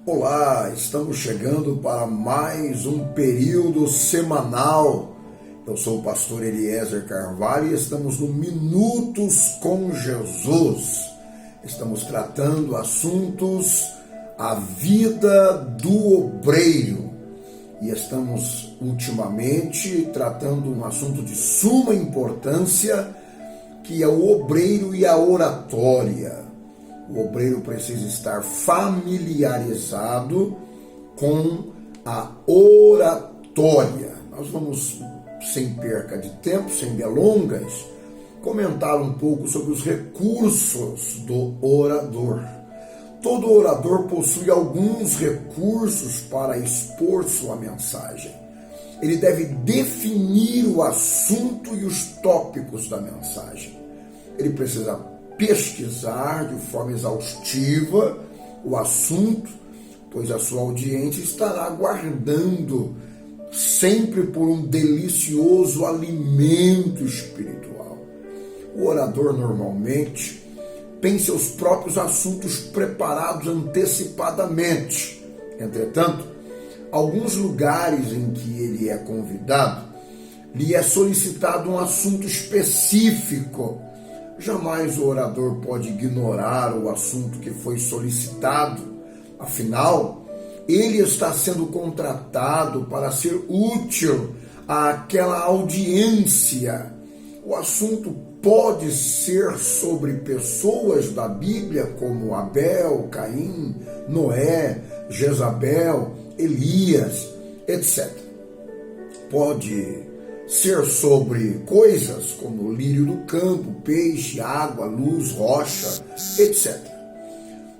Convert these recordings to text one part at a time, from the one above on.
Olá, estamos chegando para mais um período semanal. Eu sou o pastor Eliezer Carvalho e estamos no Minutos com Jesus. Estamos tratando assuntos, a vida do obreiro. E estamos ultimamente tratando um assunto de suma importância, que é o obreiro e a oratória. O obreiro precisa estar familiarizado com a oratória. Nós vamos, sem perca de tempo, sem delongas, comentar um pouco sobre os recursos do orador. Todo orador possui alguns recursos para expor sua mensagem. Ele deve definir o assunto e os tópicos da mensagem. Ele precisa pesquisar de forma exaustiva o assunto, pois a sua audiência estará aguardando sempre por um delicioso alimento espiritual. O orador normalmente tem seus próprios assuntos preparados antecipadamente. Entretanto, alguns lugares em que ele é convidado, lhe é solicitado um assunto específico. Jamais o orador pode ignorar o assunto que foi solicitado. Afinal, ele está sendo contratado para ser útil àquela audiência. O assunto pode ser sobre pessoas da Bíblia, como Abel, Caim, Noé, Jezabel, Elias, etc. Pode ser sobre coisas como o lírio do campo, peixe, água, luz, rocha, etc.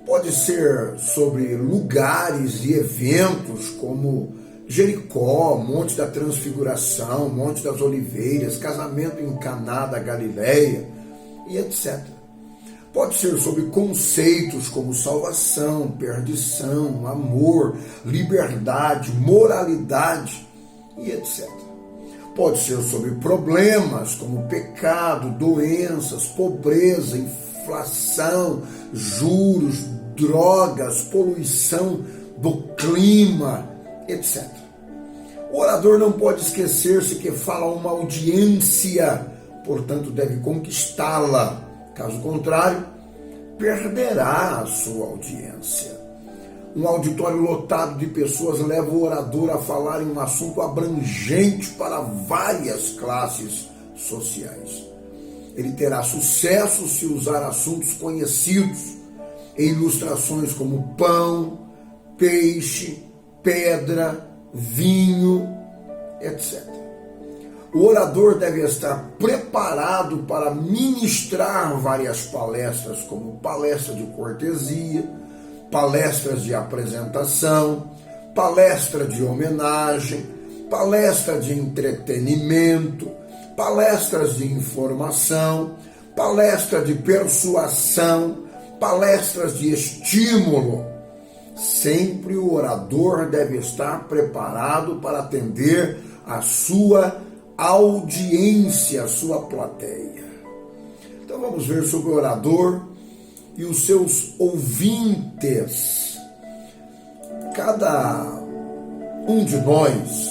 Pode ser sobre lugares e eventos como Jericó, Monte da Transfiguração, Monte das Oliveiras, casamento em Caná da Galileia, e etc. Pode ser sobre conceitos como salvação, perdição, amor, liberdade, moralidade, e etc. Pode ser sobre problemas como pecado, doenças, pobreza, inflação, juros, drogas, poluição do clima, etc. O orador não pode esquecer-se que fala a uma audiência, portanto deve conquistá-la. Caso contrário, perderá a sua audiência. Um auditório lotado de pessoas leva o orador a falar em um assunto abrangente para várias classes sociais. Ele terá sucesso se usar assuntos conhecidos, em ilustrações como pão, peixe, pedra, vinho, etc. O orador deve estar preparado para ministrar várias palestras, como palestra de cortesia, palestras de apresentação, palestra de homenagem, palestra de entretenimento, palestras de informação, palestra de persuasão, palestras de estímulo. Sempre o orador deve estar preparado para atender a sua audiência, a sua plateia. Então vamos ver sobre o orador e os seus ouvintes. Cada um de nós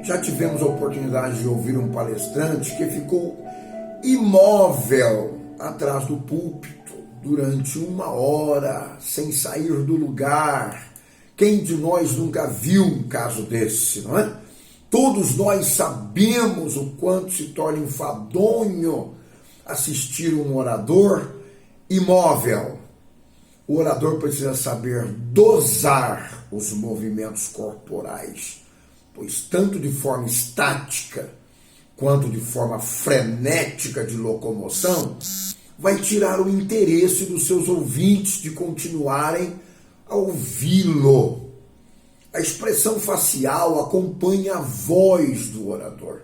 já tivemos a oportunidade de ouvir um palestrante que ficou imóvel atrás do púlpito durante 1 hora, sem sair do lugar. Quem de nós nunca viu um caso desse, não é? Todos nós sabemos o quanto se torna enfadonho assistir um orador imóvel. O orador precisa saber dosar os movimentos corporais, pois tanto de forma estática quanto de forma frenética de locomoção vai tirar o interesse dos seus ouvintes de continuarem a ouvi-lo. A expressão facial acompanha a voz do orador.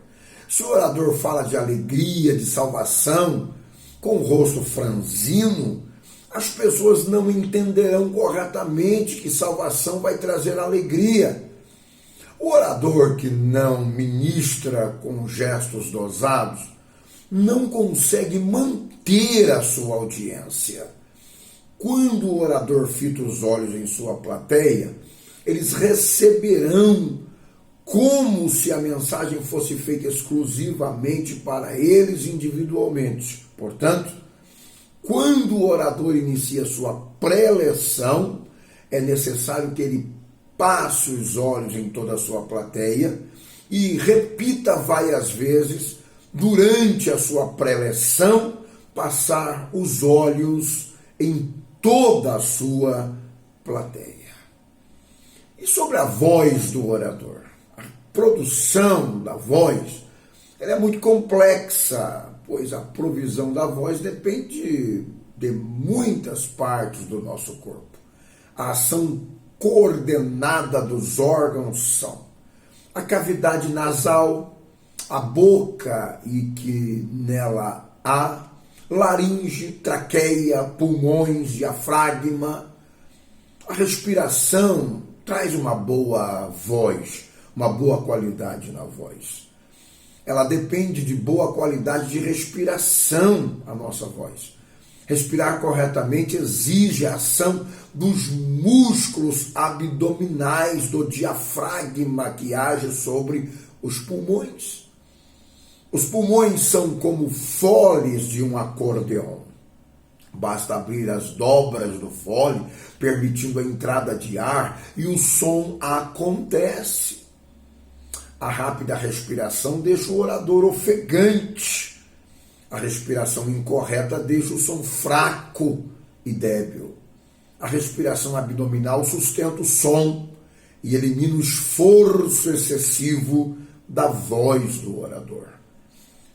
Se o orador fala de alegria, de salvação, com o rosto franzino, as pessoas não entenderão corretamente que salvação vai trazer alegria. O orador que não ministra com gestos dosados não consegue manter a sua audiência. Quando o orador fita os olhos em sua plateia, eles receberão como se a mensagem fosse feita exclusivamente para eles individualmente. Portanto, quando o orador inicia sua preleção, é necessário que ele passe os olhos em toda a sua plateia e repita várias vezes, durante a sua preleção, passar os olhos em toda a sua plateia. E sobre a voz do orador? A produção da voz, ela é muito complexa, pois a provisão da voz depende de muitas partes do nosso corpo. A ação coordenada dos órgãos são a cavidade nasal, a boca e que nela há, laringe, traqueia, pulmões, diafragma. A respiração traz uma boa voz, uma boa qualidade na voz. Ela depende de boa qualidade de respiração, a nossa voz. Respirar corretamente exige a ação dos músculos abdominais do diafragma que age sobre os pulmões. Os pulmões são como foles de um acordeão. Basta abrir as dobras do fole, permitindo a entrada de ar, e o som acontece. A rápida respiração deixa o orador ofegante. A respiração incorreta deixa o som fraco e débil. A respiração abdominal sustenta o som e elimina o esforço excessivo da voz do orador.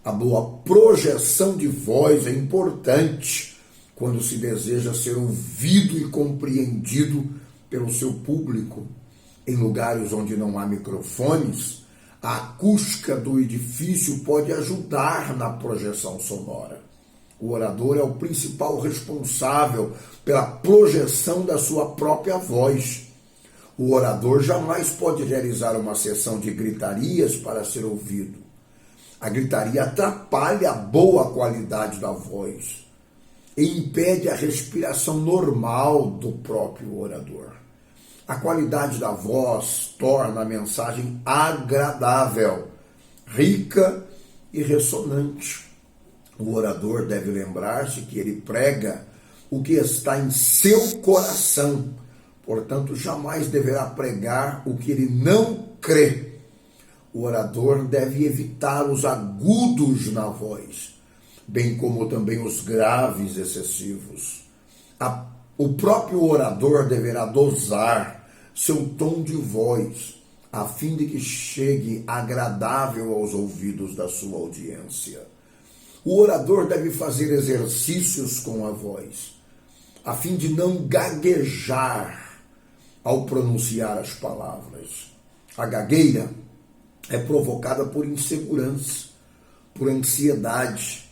A boa projeção de voz é importante quando se deseja ser ouvido e compreendido pelo seu público. Em lugares onde não há microfones, a acústica do edifício pode ajudar na projeção sonora. O orador é o principal responsável pela projeção da sua própria voz. O orador jamais pode realizar uma sessão de gritarias para ser ouvido. A gritaria atrapalha a boa qualidade da voz e impede a respiração normal do próprio orador. A qualidade da voz torna a mensagem agradável, rica e ressonante. O orador deve lembrar-se que ele prega o que está em seu coração, portanto, jamais deverá pregar o que ele não crê. O orador deve evitar os agudos na voz, bem como também os graves excessivos. O próprio orador deverá dosar seu tom de voz, a fim de que chegue agradável aos ouvidos da sua audiência. O orador deve fazer exercícios com a voz, a fim de não gaguejar ao pronunciar as palavras. A gagueira é provocada por insegurança, por ansiedade.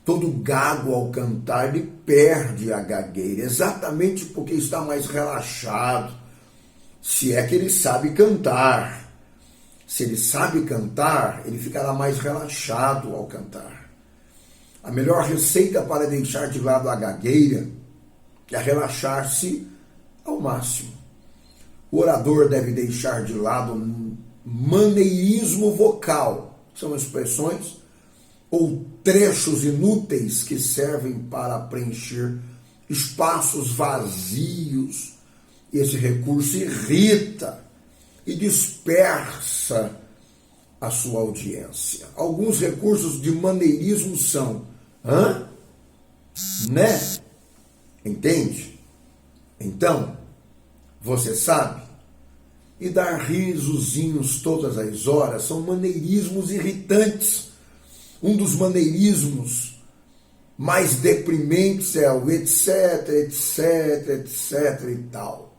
Todo gago ao cantar ele perde a gagueira, exatamente porque está mais relaxado, se é que ele sabe cantar. Se ele sabe cantar, ele ficará mais relaxado ao cantar. A melhor receita para deixar de lado a gagueira é relaxar-se ao máximo. O orador deve deixar de lado o maneirismo vocal, são expressões ou trechos inúteis que servem para preencher espaços vazios. Esse recurso irrita e dispersa a sua audiência. Alguns recursos de maneirismo são né? Entende? Então, você sabe? E dar risozinhos todas as horas são maneirismos irritantes. Um dos maneirismos mais deprimentes é o etc, etc, etc e tal.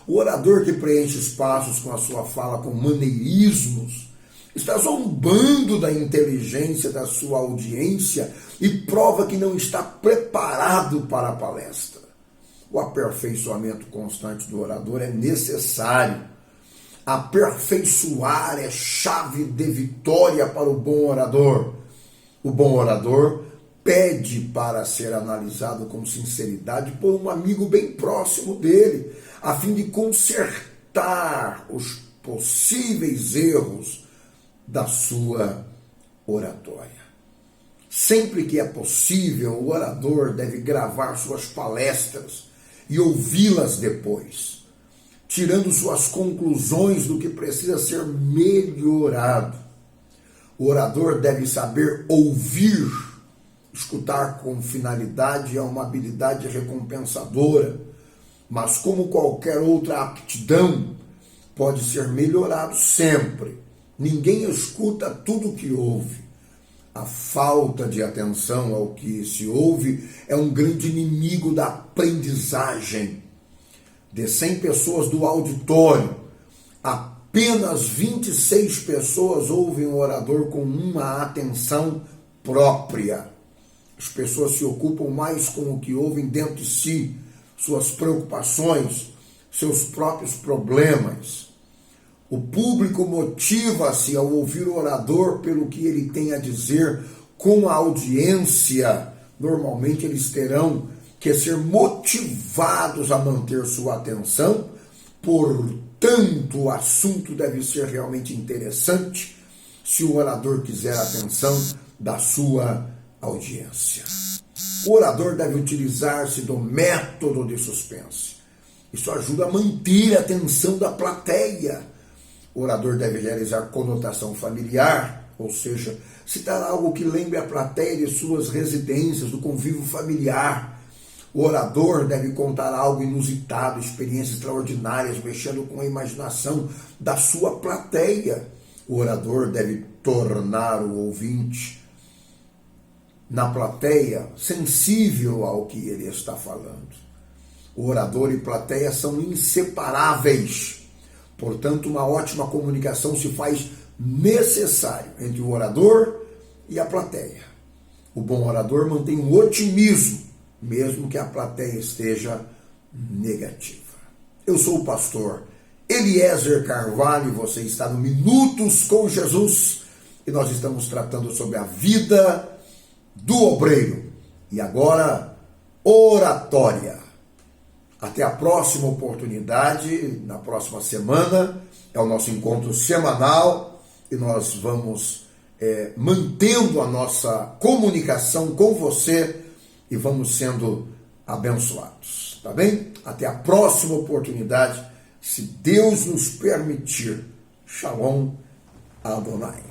O orador que preenche espaços com a sua fala com maneirismos está zombando da inteligência da sua audiência e prova que não está preparado para a palestra. O aperfeiçoamento constante do orador é necessário. Aperfeiçoar é chave de vitória para o bom orador. O bom orador pede para ser analisado com sinceridade por um amigo bem próximo dele, a fim de consertar os possíveis erros da sua oratória. Sempre que é possível, o orador deve gravar suas palestras e ouvi-las depois, tirando suas conclusões do que precisa ser melhorado. O orador deve saber ouvir. Escutar com finalidade é uma habilidade recompensadora, mas como qualquer outra aptidão, pode ser melhorado sempre. Ninguém escuta tudo o que ouve. A falta de atenção ao que se ouve é um grande inimigo da aprendizagem. De 100 pessoas do auditório, apenas 26 pessoas ouvem o orador com uma atenção própria. As pessoas se ocupam mais com o que ouvem dentro de si, suas preocupações, seus próprios problemas. O público motiva-se ao ouvir o orador pelo que ele tem a dizer com a audiência. Normalmente eles terão que ser motivados a manter sua atenção, portanto o assunto deve ser realmente interessante se o orador quiser a atenção da sua audiência. O orador deve utilizar-se do método de suspense. Isso ajuda a manter a atenção da plateia. O orador deve realizar conotação familiar, ou seja, citar algo que lembre a plateia de suas residências, do convívio familiar. O orador deve contar algo inusitado, experiências extraordinárias, mexendo com a imaginação da sua plateia. O orador deve tornar o ouvinte na plateia sensível ao que ele está falando. O orador e plateia são inseparáveis. Portanto, uma ótima comunicação se faz necessário entre o orador e a plateia. O bom orador mantém um otimismo, mesmo que a plateia esteja negativa. Eu sou o pastor Eliezer Carvalho e você está no Minutos com Jesus e nós estamos tratando sobre a vida do obreiro. E agora, oratória. Até a próxima oportunidade, na próxima semana, é o nosso encontro semanal e nós vamos mantendo a nossa comunicação com você e vamos sendo abençoados, tá bem? Até a próxima oportunidade, se Deus nos permitir. Shalom Adonai.